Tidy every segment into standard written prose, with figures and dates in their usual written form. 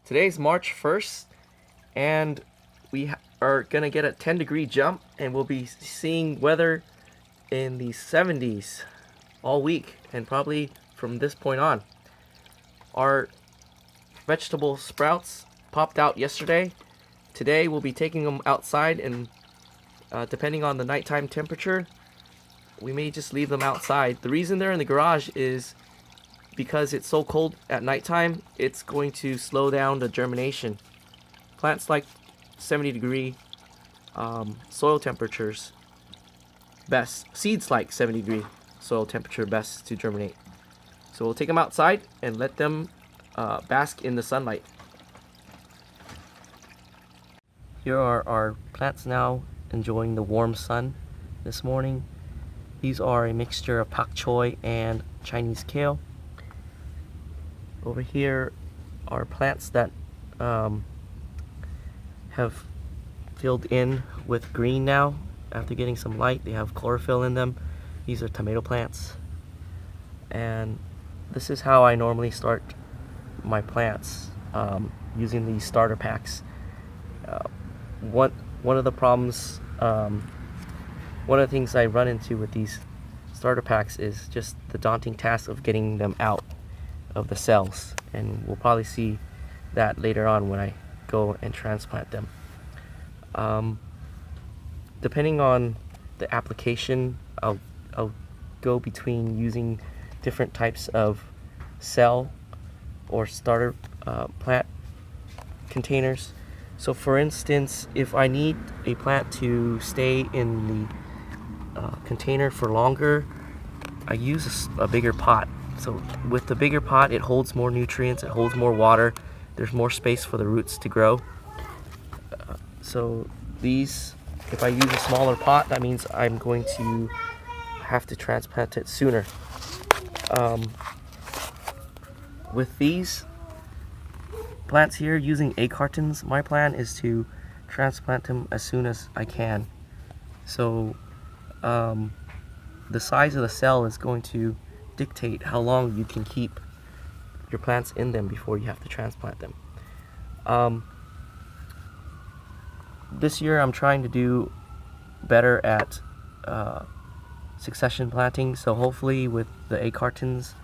Today's March 1st, and we are gonna get a 10-degree jump, and we'll be seeing weather in the 70s all week, and probably from this point on. Our vegetable sprouts popped out yesterday. Today we'll be taking them outside, and depending on the nighttime temperature, we may just leave them outside. The reason they're in the garage is because it's so cold at nighttime, it's going to slow down the germination. Plants like 70-degree soil temperatures best. Seeds like 70-degree soil temperature best to germinate. So we'll take them outside and let them bask in the sunlight. Here are our plants now enjoying the warm sun this morning. These are a mixture of pak choy and Chinese kale. Over here are plants that have filled in with green now after getting some light. They have chlorophyll in them. These are tomato plants. And this is how I normally start my plants, using these starter packs. One of the problems, one of the things I run into with these starter packs is just the daunting task of getting them out of the cells, and we'll probably see that later on when I go and transplant them. Depending on the application, I'll go between using different types of cell or starter plant containers. So for instance, if I need a plant to stay in the container for longer, I use a bigger pot. So with the bigger pot, it holds more nutrients, it holds more water, there's more space for the roots to grow. So these, if I use a smaller pot, that means I'm going to have to transplant it sooner. With these plants here using cartons, my plan is to transplant them as soon as I can. So the size of the cell is going to dictate how long you can keep your plants in them before you have to transplant them. This year I'm trying to do better at succession planting, so hopefully with the cartons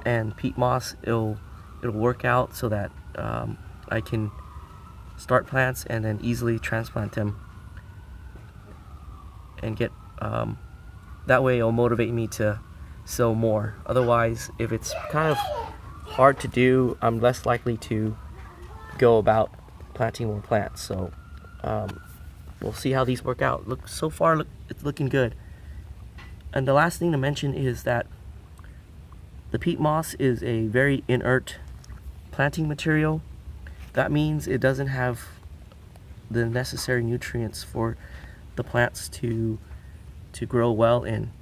and peat moss it'll work out so that I can start plants and then easily transplant them and get that way it'll motivate me to sow more. Otherwise, if it's kind of hard to do, I'm less likely to go about planting more plants. So we'll see how these work out. So far it's looking good. And the last thing to mention is that the peat moss is a very inert planting material. That means it doesn't have the necessary nutrients for the plants to grow well in.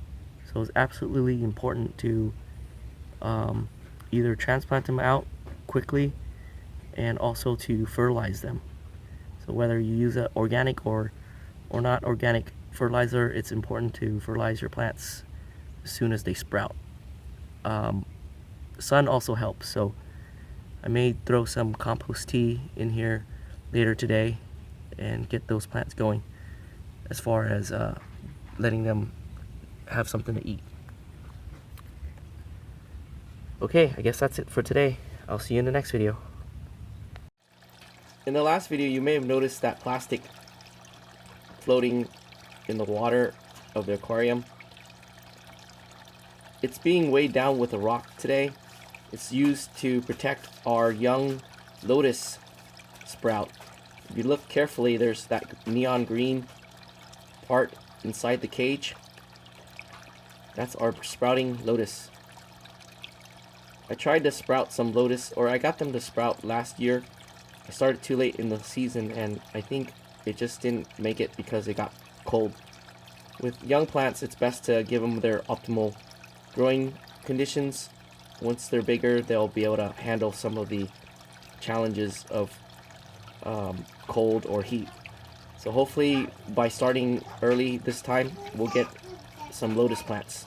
So it's absolutely important to either transplant them out quickly and also to fertilize them. So whether you use an organic or not organic fertilizer, it's important to fertilize your plants as soon as they sprout. Sun also helps, so I may throw some compost tea in here later today and get those plants going as far as letting them have something to eat. Okay, I guess that's it for today. I'll see you in the next video. In the last video, you may have noticed that plastic floating in the water of the aquarium. It's being weighed down with a rock today. It's used to protect our young lotus sprout. If you look carefully, there's that neon green part inside the cage. That's our sprouting lotus. I tried to sprout some lotus, or I got them to sprout last year. I started too late in the season, and I think it just didn't make it because it got cold. With young plants, it's best to give them their optimal growing conditions. Once they're bigger, they'll be able to handle some of the challenges of cold or heat. So hopefully by starting early this time, we'll get some lotus plants.